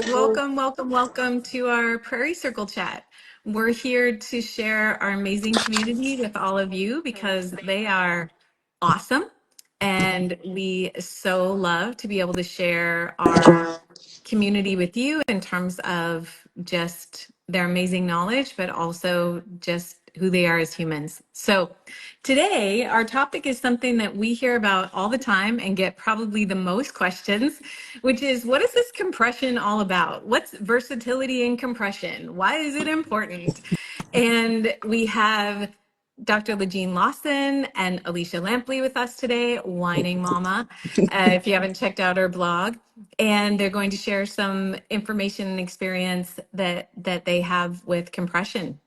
Welcome, welcome, welcome to our Prairie Circle chat. We're here to share our amazing community with all of you because they are awesome. And we so love to be able to share our community with you in terms of just their amazing knowledge, but also just who they are as humans. So today, our topic is something that we hear about all the time and get probably the most questions, which is what is this compression all about? What's versatility in compression? Why is it important? And we have Dr. LaJean Lawson and Alisha Lampley with us today, Whining Mama, if you haven't checked out her blog. And they're going to share some information and experience that they have with compression,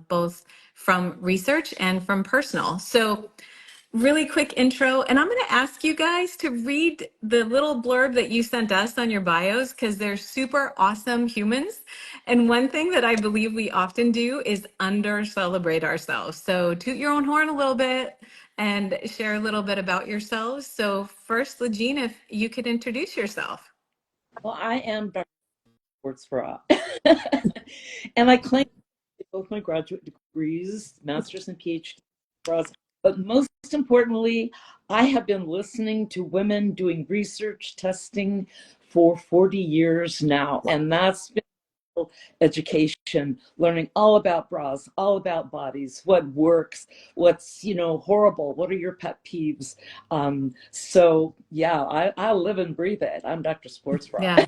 both from research and from personal. So really quick intro, and I'm going to ask you guys to read the little blurb that you sent us on your bios because they're super awesome humans. And one thing that I believe we often do is under celebrate ourselves. So toot your own horn a little bit and share a little bit about yourselves. So first, LaJean, if you could introduce yourself. Well, I am Dr. Sports Bra. And I claim both my graduate degrees, master's and PhD bras. But most importantly, I have been listening to women doing research testing for 40 years now. And that's been education, learning all about bras, all about bodies, what works, what's, horrible, what are your pet peeves. So yeah, I live and breathe it. I'm Dr. Sports Bra. Yeah,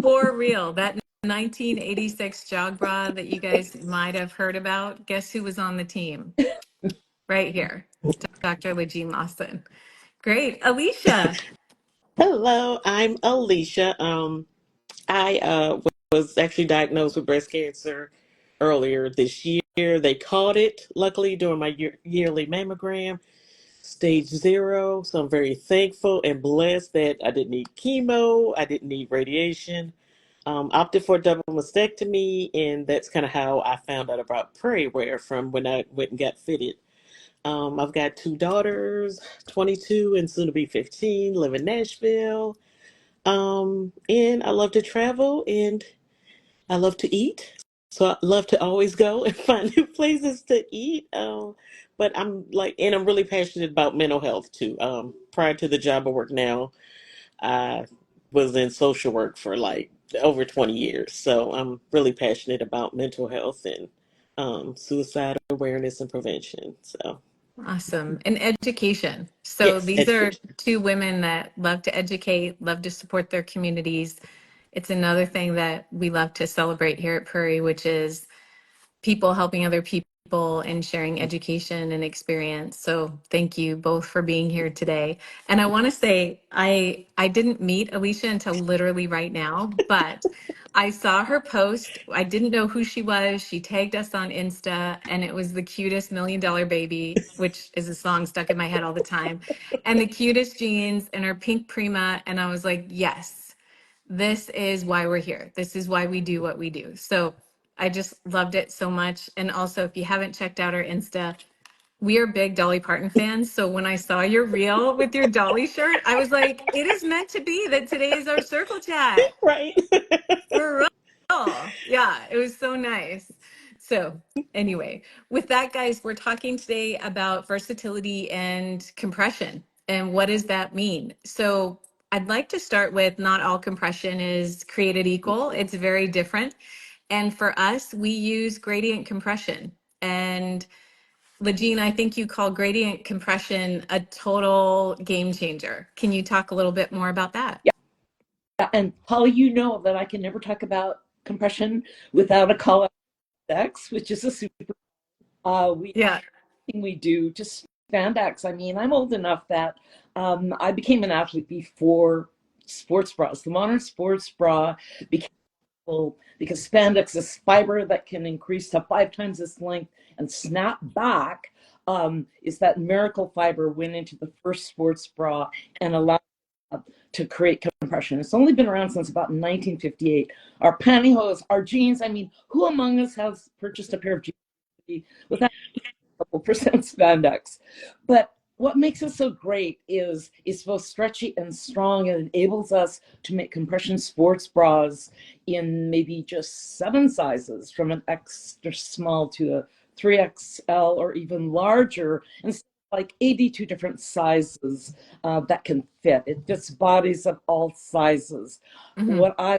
for real. That 1986 jog bra that you guys might have heard about, guess who was on the team? Right here, Dr. LaJean Lawson. Great. Alicia. Hello, I'm Alicia. I was actually diagnosed with breast cancer earlier this year. They caught it, luckily, during my yearly mammogram, stage 0. So I'm very thankful and blessed that I didn't need chemo, I didn't need radiation. Opted for a double mastectomy, and that's kind of how I found out about Prairie wear from when I went and got fitted. I've got 2 daughters, 22 and soon to be 15, live in Nashville. And I love to travel and I love to eat. So I love to always go and find new places to eat. But and I'm really passionate about mental health too. Prior to the job I work now, I was in social work for like over 20 years. So I'm really passionate about mental health and suicide awareness and prevention. So Awesome. And education. So yes, these are education. two women that love to educate, love to support their communities. It's another thing that we love to celebrate here at Prairie, which is people helping other people and sharing education and experience. So thank you both for being here today. And I want to say I didn't meet Alisha until literally right now, but I saw her post. I didn't know who she was. She tagged us on Insta and it was the cutest $1 million baby, which is a song stuck in my head all the time, and the cutest jeans and her pink Prima. And I was like, yes, this is why we're here. This is why we do what we do. So I just loved it so much. And also, if you haven't checked out our Insta, we are big Dolly Parton fans. So when I saw your reel with your Dolly shirt, I was like, it is meant to be that today is our circle chat. Right. For real. Yeah, it was so nice. So anyway, with that, guys, we're talking today about versatility and compression. And what does that mean? So I'd like to start with not all compression is created equal. It's very different. And for us, we use gradient compression. And LaJean, I think you call gradient compression a total game changer. Can you talk a little bit more about that? Yeah, and Holly, you know that I can never talk about compression without a call out X, which is a super. We Yeah. everything we do just spandex. I mean, I'm old enough that I became an athlete before sports bras. The modern sports bra became because spandex is fiber that can increase to 5 times its length and snap back. Is that miracle fiber went into the first sports bra and allowed to create compression. It's only been around since about 1958. Our pantyhose, our jeans, I mean, who among us has purchased a pair of jeans without a couple percent spandex? But what makes it so great is it's both stretchy and strong, and enables us to make compression sports bras in maybe just 7 sizes, from an extra small to a 3XL or even larger, and like 82 different sizes that can fit. It fits bodies of all sizes. Mm-hmm. What I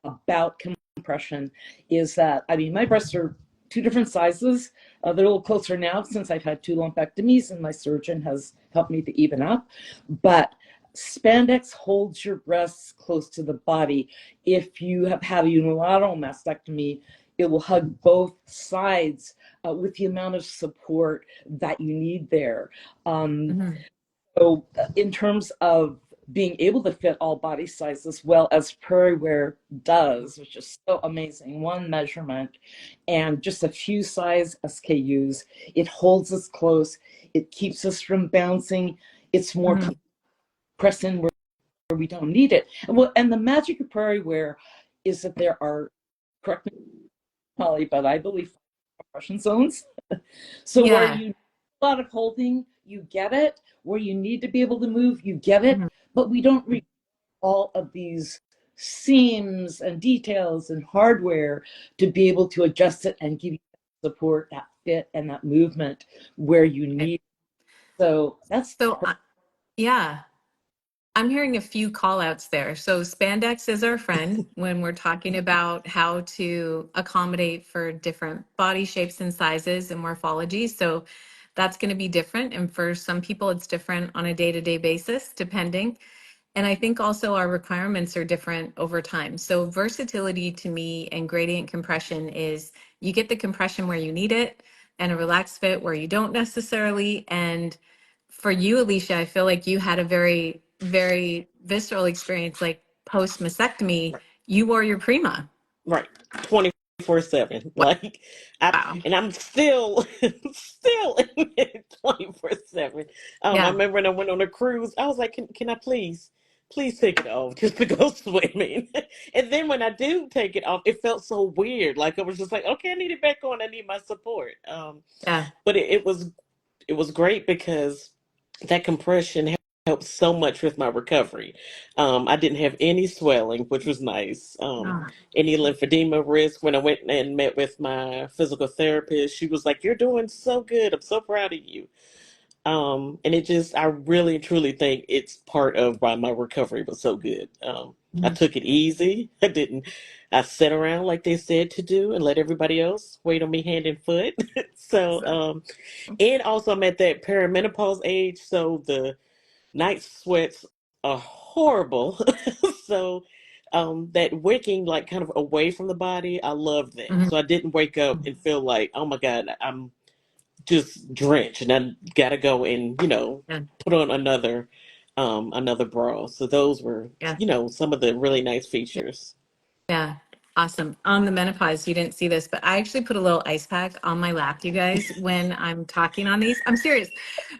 about compression is that, I mean, my breasts are 2 different sizes. They're a little closer now since I've had 2 lumpectomies and my surgeon has helped me to even up. But spandex holds your breasts close to the body. If you have had a unilateral mastectomy, it will hug both sides with the amount of support that you need there. Mm-hmm. So in terms of being able to fit all body sizes as well as Prairie Wear does, which is so amazing, 1 measurement and just a few size SKUs, it holds us close. It keeps us from bouncing. It's more Mm-hmm. press in where we don't need it. And the magic of Prairie Wear is that there are, correct me, Molly, but I believe compression zones. So where Yeah. you need a lot of holding, you get it. Where you need to be able to move, you get it. Mm-hmm. But we don't read all of these seams and details and hardware to be able to adjust it and give you that support, that fit, and that movement where you Okay. need it. So that's So, yeah. I'm hearing a few call outs there. So spandex is our friend when we're talking about how to accommodate for different body shapes and sizes and morphology. So that's going to be different. And for some people, it's different on a day-to-day basis, depending. And I think also our requirements are different over time. So versatility to me and gradient compression is you get the compression where you need it and a relaxed fit where you don't necessarily. And for you, Alisha, I feel like you had a very, very visceral experience, like post mastectomy. You wore your Prima. Right. 24/7. Like Wow. and I'm still still in it 24/7. I Yeah. remember when I went on a cruise, I was like, can I please take it off just to go swimming. And then when I do take it off, it felt so weird. Like I was just like, okay, I need it back on. I need my support. Yeah. But it was great because that compression helped so much with my recovery. I didn't have any swelling, which was nice. Oh, Any lymphedema risk. When I went and met with my physical therapist, she was like, "You're doing so good. I'm so proud of you." And I really truly think it's part of why my recovery was so good. I mhm. took it easy. I sat around like they said to do and let everybody else wait on me hand and foot. So, So, and also I'm at that perimenopause age, so the night sweats are horrible. So, that waking like kind of away from the body, I love that. mhm. So I didn't wake up and feel like, oh my God, I'm just drenched and I gotta go and, Yeah. put on another bra. So those were, Yeah. some of the really nice features. Yeah, awesome. On the menopause, you didn't see this, but I actually put a little ice pack on my lap, you guys, when I'm talking on these. I'm serious,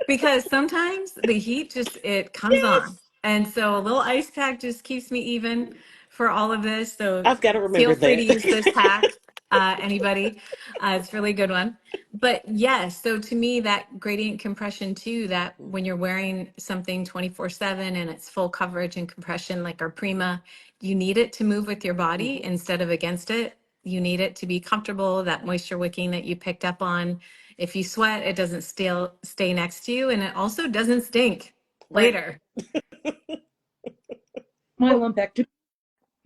because sometimes the heat just it comes on. Yes, And so a little ice pack just keeps me even for all of this. So I've got to remember feel free to use this that. hack, anybody. It's a really good one. But yes, so to me, that gradient compression too, that when you're wearing something 24/7 and it's full coverage and compression like our Prima, you need it to move with your body Mhm. instead of against it. You need it to be comfortable, that moisture wicking that you picked up on. If you sweat, it doesn't still stay next to you, and it also doesn't stink Right. later. my Oh, lumpectomy,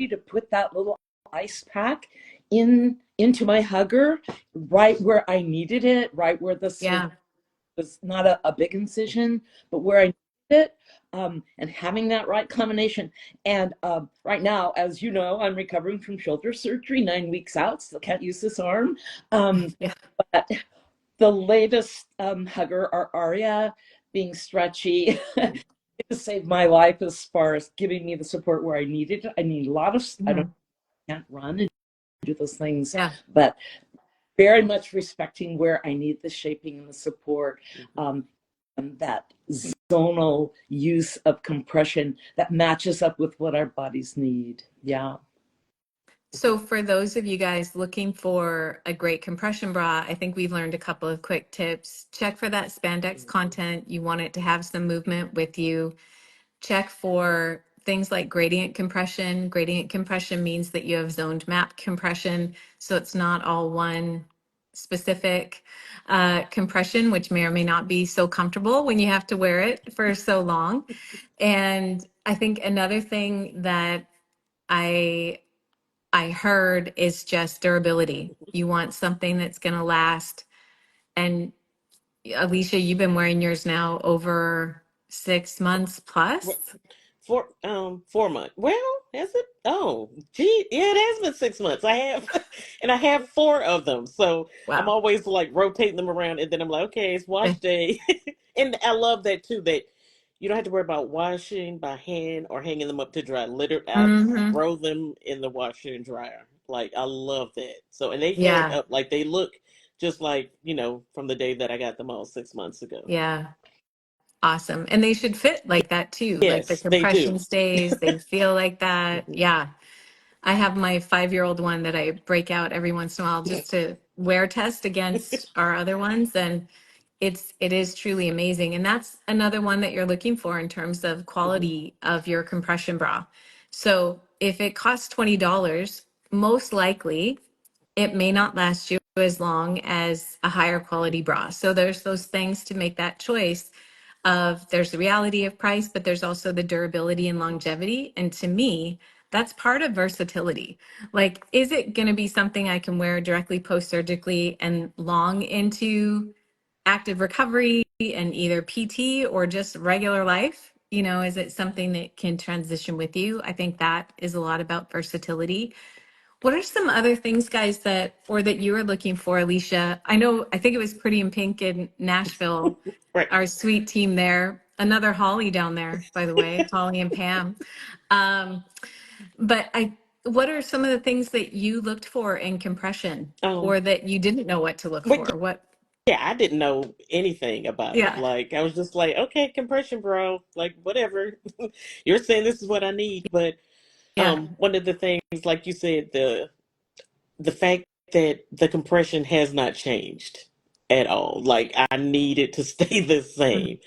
to put that little ice pack into my hugger right where I needed it, right where the surgery yeah. was not a big incision, but where I needed it, and having that right combination. And right now, as you know, I'm recovering from shoulder surgery, 9 weeks out, still can't use this arm. Um, Yeah. but the latest hugger, our Aria, being stretchy, it saved my life as far as giving me the support where I needed it. I need a lot of, Mhm. can't run and do those things, Yeah. but very much respecting where I need the shaping and the support, Mhm. and that zonal use of compression that matches up with what our bodies need. Yeah. So for those of you guys looking for a great compression bra, I think we've learned a couple of quick tips. Check for that spandex content. You want it to have some movement with you. Check for things like gradient compression. Gradient compression means that you have zoned map compression, so it's not all one specific compression, which may or may not be so comfortable when you have to wear it for so long. And I think another thing that I heard is just durability. You want something that's going to last. And Alicia, you've been wearing yours now over 6 months plus. 4 months. Well, has it? Oh, gee, yeah, it has been 6 months. I have, and I have four of them. So I'm Wow. always like rotating them around, and then I'm like, okay, it's wash day. And I love that too. That you don't have to worry about washing by hand or hanging them up to dry. Literally, I Mm-hmm. throw them in the washer and dryer. Like I love that. So and they hang Yeah. up like they look just like from the day that I got them all 6 months ago. Yeah. Awesome. And they should fit like that too. Like the Yes, they do. compression stays, they feel like that. Mhm. Yeah. I have my 5-year-old one that I break out every once in a while just to wear test against our other ones. And it is truly amazing. And that's another one that you're looking for in terms of Mhm. quality of your compression bra. So if it costs $20, most likely it may not last you as long as a higher quality bra. So there's those things to make that choice of there's the reality of price, but there's also the durability and longevity. And to me, that's part of versatility. Like, is it going to be something I can wear directly post surgically and long into active recovery and either PT or just regular life? Is it something that can transition with you? I think that is a lot about versatility. What are some other things, guys, that you were looking for, Alicia? I think it was Pretty in Pink in Nashville, Right. our sweet team there. Another Holly down there, by the way, Holly and Pam. Um, what are some of the things that you looked for in compression Um, or that you didn't know what to look but for? What? yeah, I didn't know anything about it. Yeah, Like I was just like, okay, compression, bro. Like whatever. You're saying this is what I need, but yeah, one of the things, like you said, the fact that the compression has not changed at all. Like I need it to stay the mhm, same.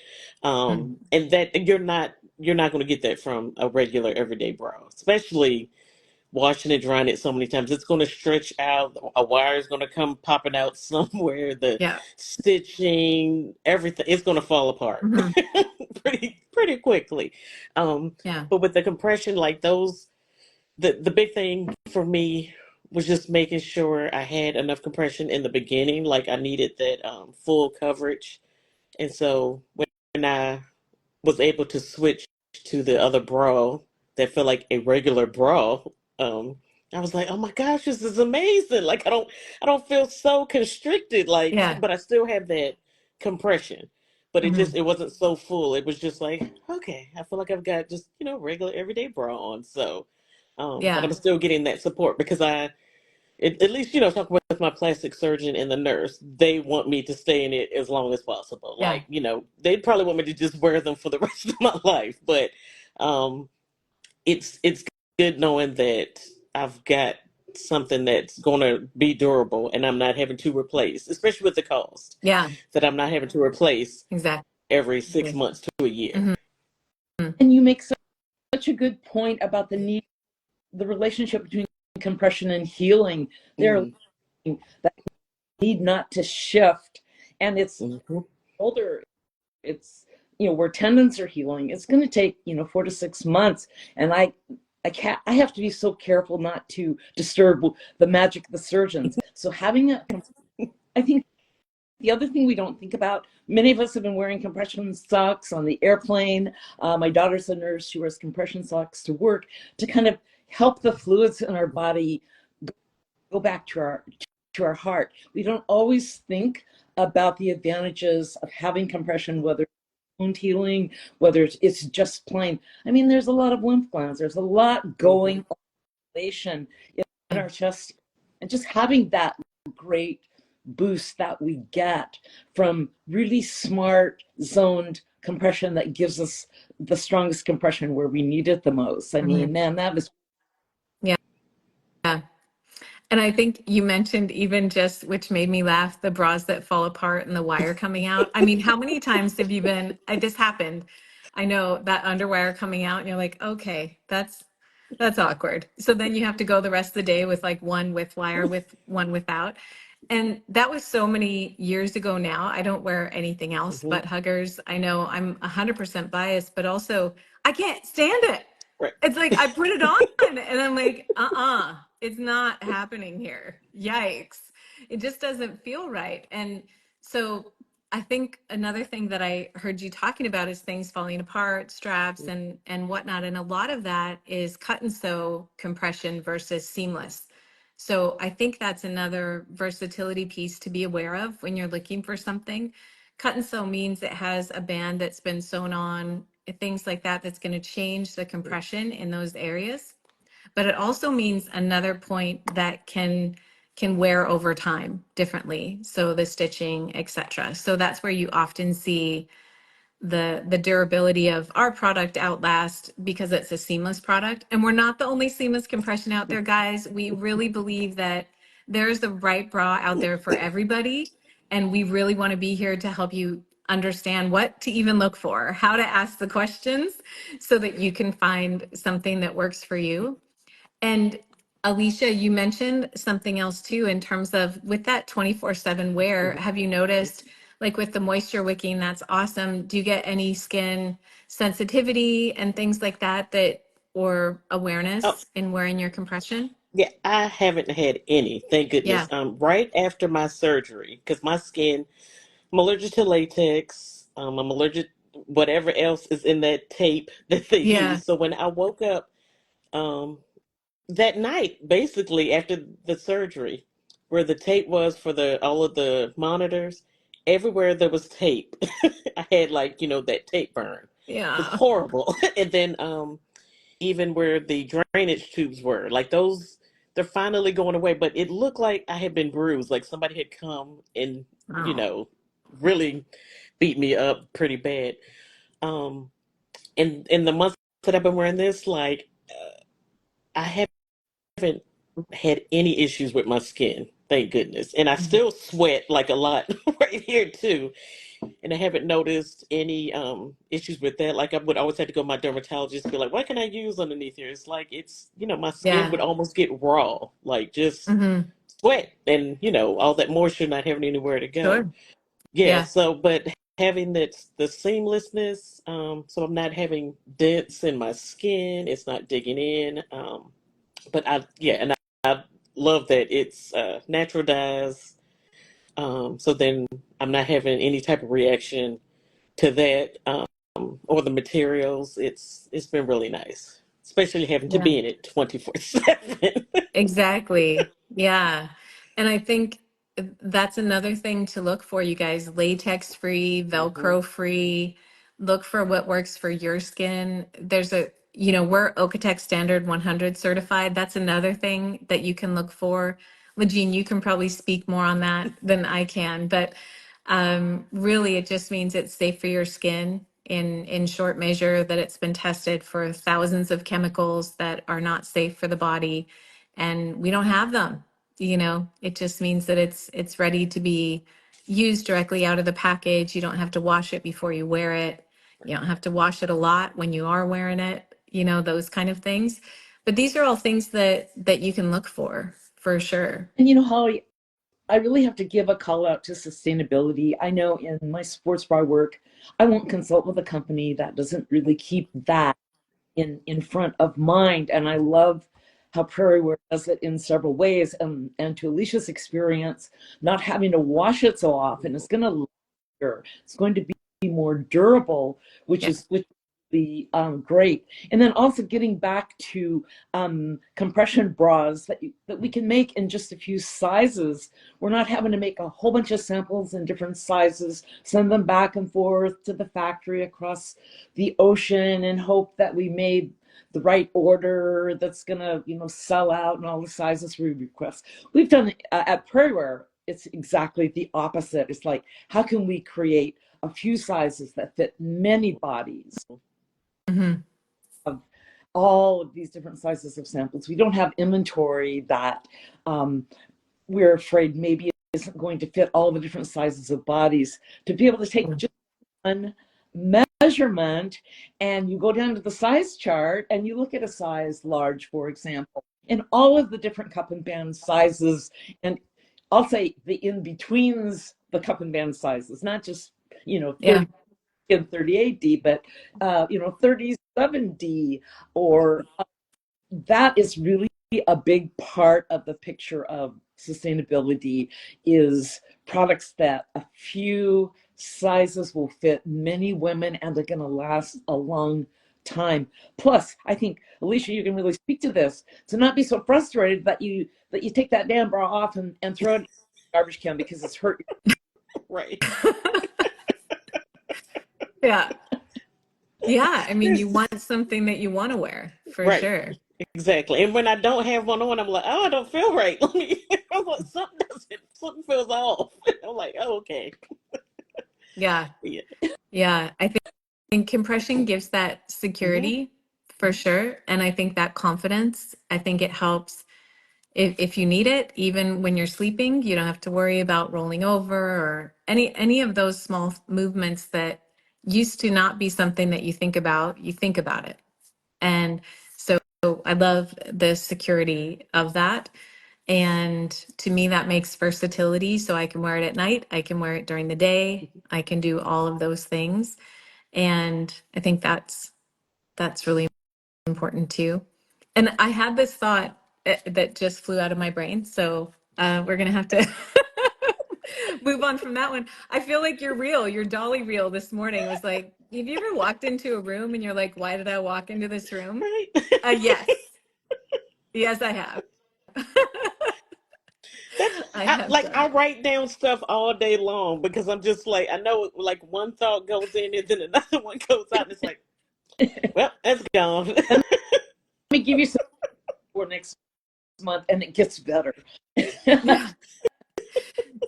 mhm. And that you're not going to get that from a regular everyday bra, especially washing and drying it so many times. It's going to stretch out. A wire is going to come popping out somewhere. The Yeah, stitching, everything, it's going to fall apart mhm, pretty quickly. Um, yeah, but with the compression, like those, the big thing for me was just making sure I had enough compression in the beginning. Like I needed that full coverage, and so when I was able to switch to the other bra that felt like a regular bra, um, I was like, oh my gosh, this is amazing. Like I don't feel so constricted, like, yeah, but I still have that compression. But mhm, it wasn't so full. It was just like, okay, I feel like I've got just, regular everyday bra on. So, but I'm yeah, still getting that support because at least, talking with my plastic surgeon and the nurse, they want me to stay in it as long as possible. yeah, Like, they'd probably want me to just wear them for the rest of my life. But um, it's good knowing that I've got something that's going to be durable and I'm not having to replace, especially with the cost, yeah, that I'm not having to replace exactly. every 6 months to a year. Mhm, And you make such a good point about the relationship between compression and healing. There are Mm-hmm. that need not to shift, and it's Mm-hmm. older. It's where tendons are healing. It's going to take 4 to 6 months, and I can't. I have to be so careful not to disturb the magic of the surgeons. So I think the other thing we don't think about, many of us have been wearing compression socks on the airplane. My daughter's a nurse. She wears compression socks to work to kind of help the fluids in our body go back to our heart. We don't always think about the advantages of having compression, whether it's wound healing, whether it's just plain. I mean, there's a lot of lymph glands. There's a lot Mm-hmm. going on in our chest, and just having that great boost that we get from really smart zoned compression that gives us the strongest compression where we need it the most. I mhm. mean, man, that was Yeah. And I think you mentioned even just, which made me laugh, the bras that fall apart and the wire coming out. I mean, how many times have you been, this happened. I know that underwire coming out and you're like, okay, that's awkward. So then you have to go the rest of the day with like one with wire with one without. And that was so many years ago now. I don't wear anything else Hmm. but huggers. I know I'm 100% biased, but also I can't stand it. Right. It's like I put it on and I'm like, it's not happening here. Yikes. It just doesn't feel right. And so I think another thing that I heard you talking about is things falling apart, straps and whatnot. And a lot of that is cut and sew compression versus seamless. So I think that's another versatility piece to be aware of when you're looking for something. Cut and sew means it has a band that's been sewn on, things like that, that's going to change the compression in those areas. But it also means another point that can wear over time differently. So the stitching, etc. So that's where you often see the durability of our product outlast because it's a seamless product. And we're not the only seamless compression out there, guys. We really believe that there's the right bra out there for everybody. And we really want to be here to help you understand what to even look for, how to ask the questions so that you can find something that works for you. And Alisha, you mentioned something else too, in terms of with that 24/7 wear, have you noticed, like with the moisture wicking, that's awesome. Do you get any skin sensitivity and things like that or Oh, awareness in wearing your compression? yeah, I haven't had any, thank Yeah. goodness. Right after my surgery, because my skin, I'm allergic to latex. I'm allergic whatever else is in that tape that they Yeah. use. So when I woke up, um, that night, basically after the surgery, where the tape was for the all of the monitors, everywhere there was tape, I had like that tape burn. It was Yeah. horrible. And then even where the drainage tubes were, like those, they're finally going away. But it looked like I had been bruised, like somebody had come and you Oh. know really beat me up pretty bad. Um, and in the months that I've been wearing this, like I haven't had any issues with my skin, thank goodness. And I Mhm. still sweat like a lot right here too. And I haven't noticed any issues with that. Like I would always have to go to my dermatologist and be like, what can I use underneath here? It's like my skin Yeah. would almost get raw, like just Hmm. sweat and all that moisture not having anywhere to go. Sure. Yeah, Yeah. so but having that the seamlessness, so I'm not having dents in my skin, it's not digging in. But I love that it's natural dyes. So then I'm not having any type of reaction to that, or the materials. It's been really nice, especially having to Yeah. be in it 24/7. Exactly. Yeah. And I think that's another thing to look for, you guys. Latex free, Hmm. Velcro free. Look for what works for your skin. We're Okotex Standard 100 certified. That's another thing that you can look for. LaJean, you can probably speak more on that than I can, but really it just means it's safe for your skin in short measure, that it's been tested for thousands of chemicals that are not safe for the body and we don't have them. It just means that it's ready to be used directly out of the package. You don't have to wash it before you wear it. You don't have to wash it a lot when you are wearing it, those kind of things. But these are all things that you can look for sure. And Holly, I really have to give a call out to sustainability. I know in my sports bra work, I won't consult with a company that doesn't really keep that in front of mind. And I love how Prairie Wear does it in several ways. And to Alicia's experience, not having to wash it so often, it's going to longer. It's going to be more durable, which Yeah. is be great. And then also getting back to compression bras that we can make in just a few sizes. We're not having to make a whole bunch of samples in different sizes, send them back and forth to the factory across the ocean and hope that we made the right order that's gonna sell out in all the sizes we request. We've done at Prairie Wear, it's exactly the opposite. It's like, how can we create a few sizes that fit many bodies Hmm. of all of these different sizes of samples. We don't have inventory that we're afraid maybe isn't going to fit all the different sizes of bodies. To be able to take just one measurement and you go down to the size chart and you look at a size large, for example, and all of the different cup and band sizes, and I'll say the in-betweens, the cup and band sizes, not just, 30 and 38D, but 37D, or that is really a big part of the picture of sustainability, is products that a few sizes will fit many women and they're going to last a long time. Plus, I think, Alisha, you can really speak to this, to not be so frustrated that you take that damn bra off and throw it in the garbage can because it's hurt. Right. Yeah. Yeah. I mean, you want something that you want to wear for Right. sure. Exactly. And when I don't have one on, I'm like, oh, I don't feel right. Let me. I'm like, something feels off. I'm like, oh, okay. Yeah. Yeah. Yeah. I think compression gives that Hmm. security for sure. And I think that confidence, I think it helps if you need it, even when you're sleeping, you don't have to worry about rolling over or any of those small movements that used to not be something that you think about it. And so I love the security of that. And to me, that makes versatility. So I can wear it at night, I can wear it during the day, I can do all of those things. And I think that's really important too. And I had this thought that just flew out of my brain. So we're going to have to move on from that one. I feel like your dolly reel this morning was like, have you ever walked into a room and you're like, why did I walk into this room? Right. Yes. Yes, I have. That's I have like done I it. write down stuff all day long because I'm just like, I know like one thought goes in and then another one goes out and it's like, well, that's gone. And let me give you some for next month, and it gets better. Yeah.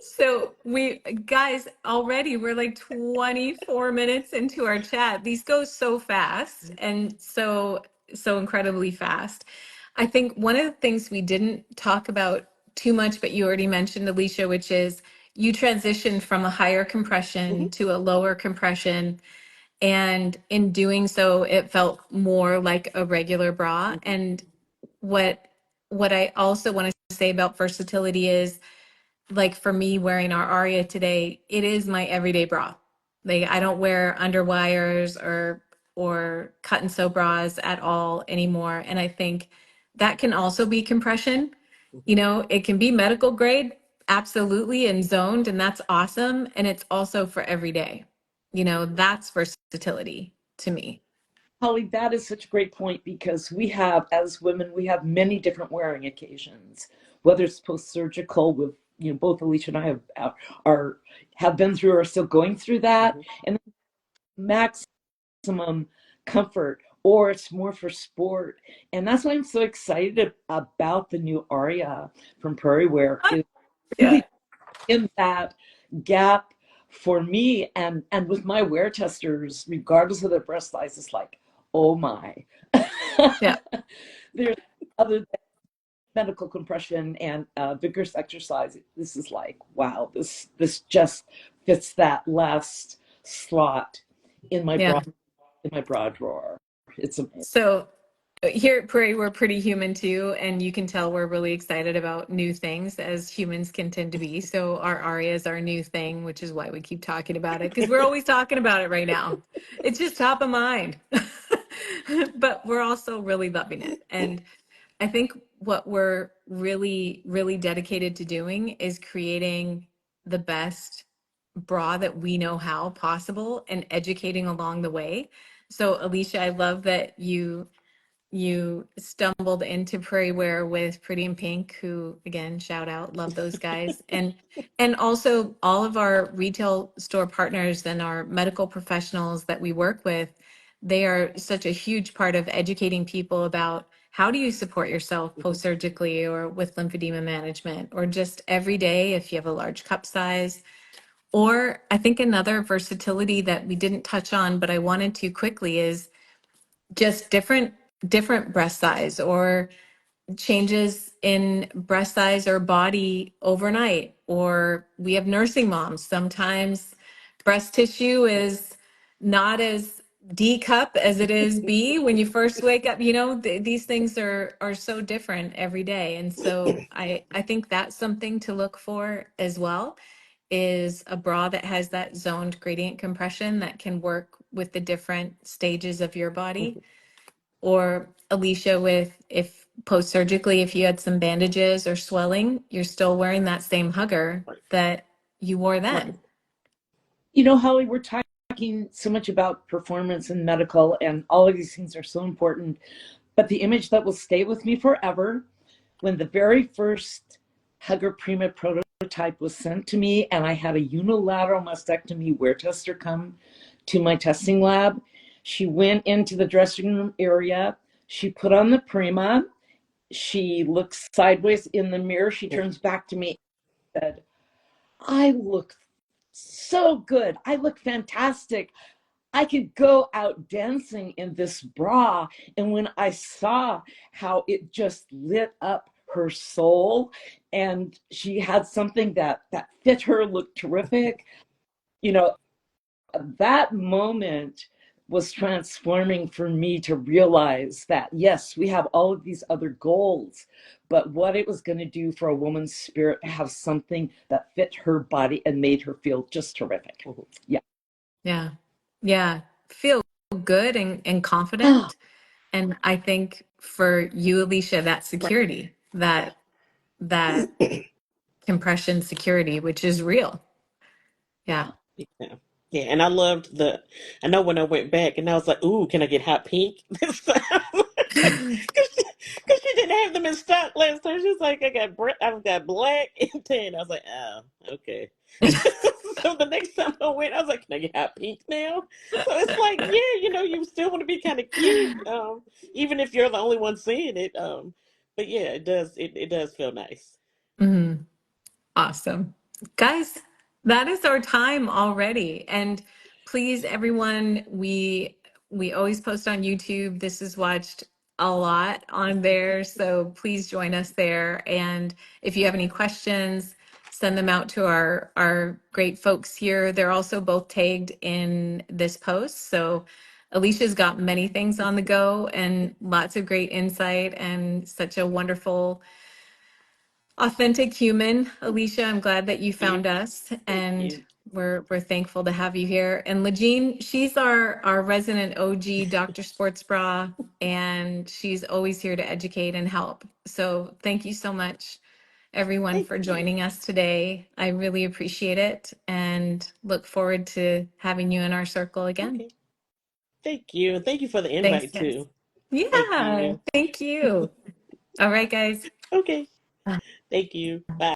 So we guys, already we're like 24 minutes into our chat. These go so fast and so incredibly fast. I think one of the things we didn't talk about too much, but you already mentioned, Alicia, which is you transitioned from a higher compression Hmm. to a lower compression. And in doing so, it felt more like a regular bra. Hmm. And what what I also want to say about versatility is, like for me wearing our Aria today, it is my everyday bra. Like I don't wear underwires or cut and sew bras at all anymore. And I think that can also be compression. You know, it can be medical grade, absolutely, and zoned, and that's awesome. And it's also for every day. You know, that's versatility to me. Holly, that is such a great point, because we have, as women, we have many different wearing occasions, whether it's post-surgical with, both Alisha and I are have been through or are still going through that, Hmm. and maximum comfort, or it's more for sport. And that's why I'm so excited about the new Aria from Prairie, where Ah, it yeah. really in that gap for me, and with my wear testers, regardless of their breast size, is like, oh my. Yeah. There's other than medical compression and vigorous exercise. This is like, wow, this just fits that last slot in my Yeah. bra drawer. It's amazing. So here at Prairie, we're pretty human too, and you can tell we're really excited about new things as humans can tend to be. So our Aria is our new thing, which is why we keep talking about it, because we're always talking about it right now. It's just top of mind. But we're also really loving it. And I think what we're really, really dedicated to doing is creating the best bra that we know how possible and educating along the way. So Alicia, I love that you stumbled into Prairie Wear with Pretty in Pink, who again, shout out, love those guys. And also all of our retail store partners and our medical professionals that we work with, they are such a huge part of educating people about how do you support yourself post-surgically or with lymphedema management, or just every day if you have a large cup size. Or I think another versatility that we didn't touch on, but I wanted to quickly, is just different different breast size or changes in breast size or body overnight. Or we have nursing moms. Sometimes breast tissue is not as D cup as it is B when you first wake up. You know, these things are so different every day. And so I think that's something to look for as well, is a bra that has that zoned gradient compression that can work with the different stages of your body. Or Alisha, with if post-surgically, if you had some bandages or swelling, you're still wearing that same hugger Right. that you wore Right. then. You know, Holly, we're talking so much about performance and medical, and all of these things are so important. But the image that will stay with me forever, when the very first Hugger Prima prototype was sent to me, and I had a unilateral mastectomy wear tester come to my testing lab, she went into the dressing room area. She put on the Prima. She looks sideways in the mirror. She turns back to me and said, I look so good. I look fantastic. I could go out dancing in this bra. And when I saw how it just lit up her soul, and she had something that fit her, looked terrific, you know, that moment was transforming for me to realize that, yes, we have all of these other goals, but what it was going to do for a woman's spirit to have something that fit her body and made her feel just terrific. Yeah. Yeah. Yeah. Feel good and confident. And I think for you, Alicia, that security, that compression security, which is real. Yeah. Yeah. Yeah. And I know when I went back and I was like, ooh, can I get hot pink this time? Because she didn't have them in stock last time. She was like, I've got black and tan. I was like, oh, okay. So the next time I went, I was like, can I get hot pink now? So it's like, yeah, you still want to be kind of cute, even if you're the only one seeing it. But yeah, it does feel nice. Mhm. Awesome. Guys, that is our time already. And please, everyone, we always post on YouTube. This is watched a lot on there. So please join us there. And if you have any questions, send them out to our great folks here. They're also both tagged in this post. So Alicia's got many things on the go and lots of great insight and such a wonderful authentic human. Alisha, I'm glad that you You, found us, thank and you. we're thankful to have you here. And LaJean, she's our resident OG Dr. Sports Bra, and she's always here to educate and help. So thank you so much, everyone, Thank for you. joining us today. I really appreciate it and look forward to having you in our circle again. Okay. Thank you. Thank you for the Thanks, invite guys. too. Thank Yeah, you. thank you. All right, guys. Okay. Thank you. Bye.